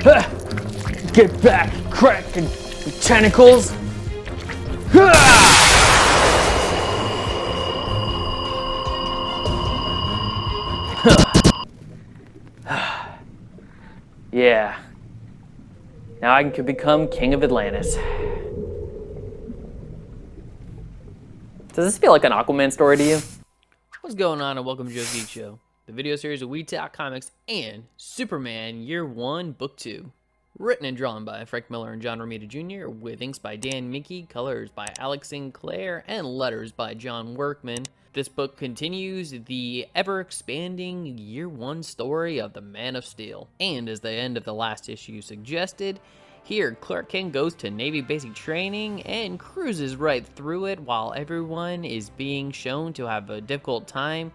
Get back, Kraken tentacles! Yeah. Now I can become King of Atlantis. Does this feel like an Aquaman story to you? What's going on, and welcome to Joe's Geek Show, the video series where we talk comics and Superman Year 1, Book 2. Written and drawn by Frank Miller and John Romita Jr., with inks by Dan Mickey, colors by Alex Sinclair, and letters by John Workman. This book continues the ever-expanding Year 1 story of the Man of Steel. And as the end of the last issue suggested, here, Clark Kent goes to Navy basic training and cruises right through it while everyone is being shown to have a difficult time,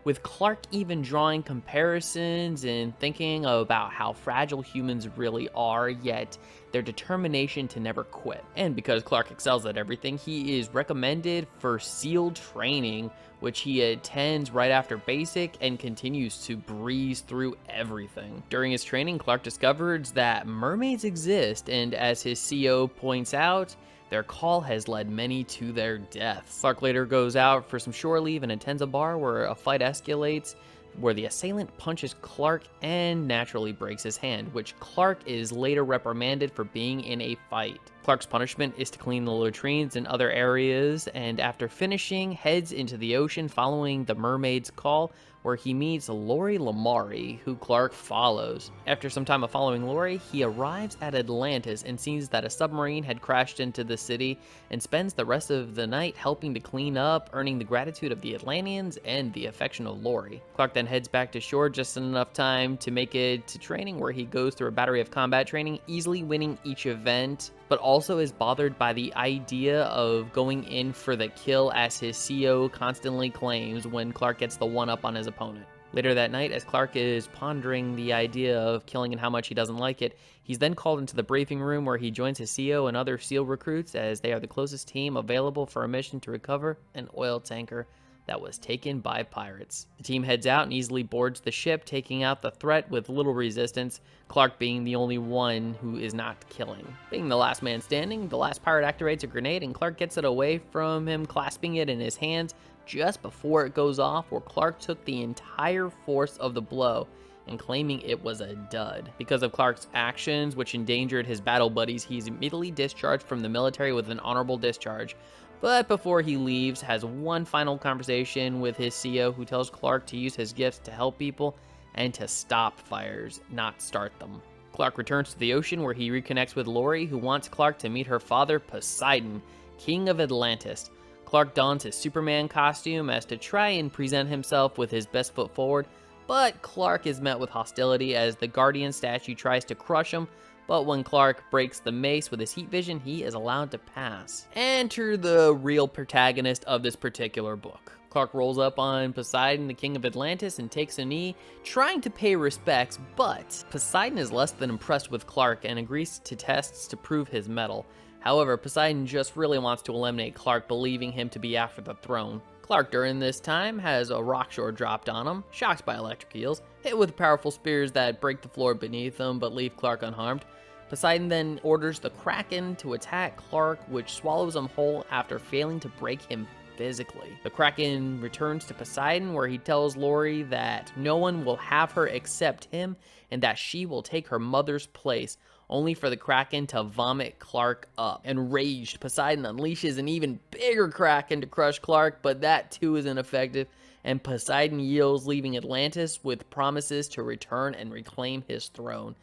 with Clark even drawing comparisons and thinking about how fragile humans really are, yet their determination to never quit. And because Clark excels at everything, he is recommended for SEAL training, which he attends right after basic and continues to breeze through everything. During his training, Clark discovers that mermaids exist, and as his CO points out, their call has led many to their deaths. Clark later goes out for some shore leave and attends a bar where a fight escalates, where the assailant punches Clark and naturally breaks his hand, which Clark is later reprimanded for being in a fight. Clark's punishment is to clean the latrines and other areas, and after finishing, heads into the ocean following the mermaid's call, where he meets Lori Lamari, who Clark follows. After some time of following Lori, he arrives at Atlantis and sees that a submarine had crashed into the city, and spends the rest of the night helping to clean up, earning the gratitude of the Atlanteans and the affection of Lori. Clark then heads back to shore just in enough time to make it to training, where he goes through a battery of combat training, easily winning each event, but also is bothered by the idea of going in for the kill, as his CO constantly claims when Clark gets the one-up on his opponent. Later that night, as Clark is pondering the idea of killing and how much he doesn't like it, he's then called into the briefing room where he joins his CO and other SEAL recruits, as they are the closest team available for a mission to recover an oil tanker that was taken by pirates. The team heads out and easily boards the ship, taking out the threat with little resistance, Clark being the only one who is not killing. Being the last man standing, the last pirate activates a grenade and Clark gets it away from him, clasping it in his hands just before it goes off, where Clark took the entire force of the blow and claiming it was a dud. Because of Clark's actions, which endangered his battle buddies, he's immediately discharged from the military with an honorable discharge. But before he leaves, has one final conversation with his CO, who tells Clark to use his gifts to help people and to stop fires, not start them. Clark returns to the ocean, where he reconnects with Lori, who wants Clark to meet her father, Poseidon, King of Atlantis. Clark dons his Superman costume as to try and present himself with his best foot forward, but Clark is met with hostility as the Guardian statue tries to crush him. But when Clark breaks the mace with his heat vision, he is allowed to pass. Enter the real protagonist of this particular book. Clark rolls up on Poseidon, the King of Atlantis, and takes a knee, trying to pay respects, but Poseidon is less than impressed with Clark and agrees to tests to prove his mettle. However, Poseidon just really wants to eliminate Clark, believing him to be after the throne. Clark, during this time, has a rock shore dropped on him, shocked by electric eels, hit with powerful spears that break the floor beneath him but leave Clark unharmed. Poseidon then orders the Kraken to attack Clark, which swallows him whole after failing to break him physically. The Kraken returns to Poseidon, where he tells Lori that no one will have her except him, and that she will take her mother's place, only for the Kraken to vomit Clark up. Enraged, Poseidon unleashes an even bigger Kraken to crush Clark, but that too is ineffective, and Poseidon yields, leaving Atlantis with promises to return and reclaim his throne.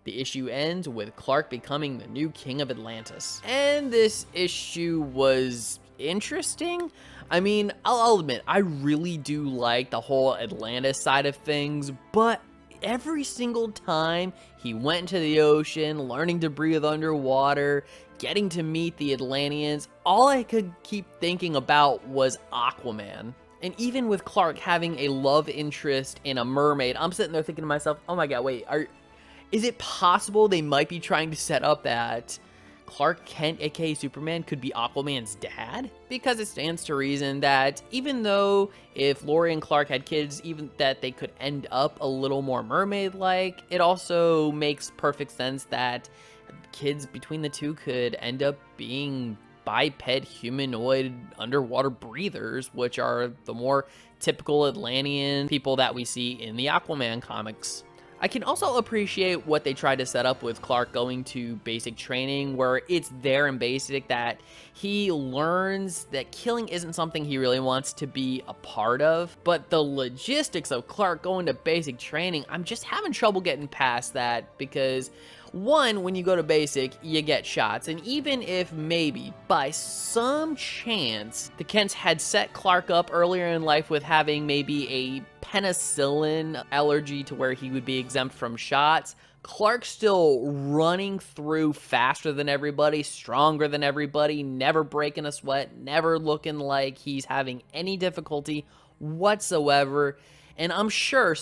The issue ends with Clark becoming the new King of Atlantis. And this issue was interesting. I mean, I'll admit, I really do like the whole Atlantis side of things, but every single time he went into the ocean, learning to breathe underwater, getting to meet the Atlanteans, all I could keep thinking about was Aquaman. And even with Clark having a love interest in a mermaid, I'm sitting there thinking to myself, oh my god, wait, is it possible they might be trying to set up that Clark Kent, aka Superman, could be Aquaman's dad? Because it stands to reason that even though if Lori and Clark had kids, even that they could end up a little more mermaid-like, it also makes perfect sense that kids between the two could end up being biped humanoid underwater breathers, which are the more typical Atlantean people that we see in the Aquaman comics. I can also appreciate what they tried to set up with Clark going to basic training, where it's there in basic that he learns that killing isn't something he really wants to be a part of. But the logistics of Clark going to basic training, I'm just having trouble getting past that, because one, when you go to basic, you get shots, and even if maybe by some chance the Kents had set Clark up earlier in life with having maybe a penicillin allergy to where he would be exempt from shots, Clark's still running through faster than everybody, stronger than everybody, never breaking a sweat, never looking like he's having any difficulty whatsoever. And I'm sure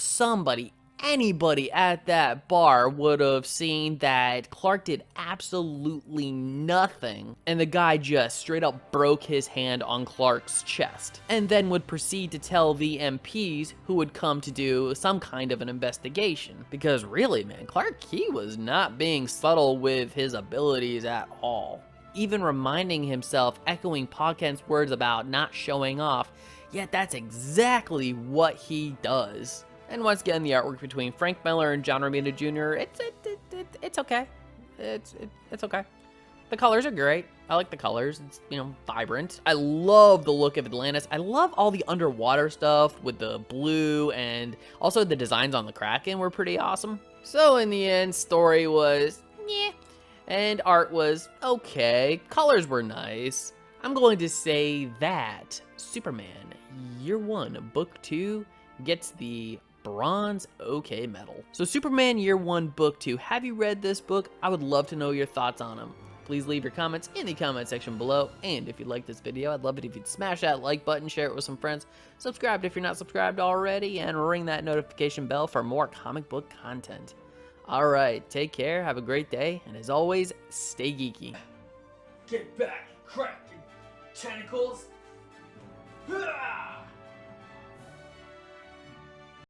anybody at that bar would have seen that Clark did absolutely nothing, and the guy just straight up broke his hand on Clark's chest, and then would proceed to tell the MPs who would come to do some kind of an investigation. Because really, man, Clark, he was not being subtle with his abilities at all. Even reminding himself, echoing Pa Kent's words about not showing off, yet that's exactly what he does. And once again, the artwork between Frank Miller and John Romita Jr., it's okay. It's okay. The colors are great. I like the colors. It's, you know, vibrant. I love the look of Atlantis. I love all the underwater stuff with the blue, and also the designs on the Kraken were pretty awesome. So in the end, story was yeah, and art was okay. Colors were nice. I'm going to say that Superman Year 1, Book 2 gets the bronze okay medal. So Superman Year 1 Book 2, have you read this book? I would love to know your thoughts on them. Please leave your comments in the comment section below, and if you like this video, I'd love it if you'd smash that like button, share it with some friends, subscribe if you're not subscribed already, and ring that notification bell for more comic book content. Alright, take care, have a great day, and as always, stay geeky. Get back, Kraken! Tentacles! Ah!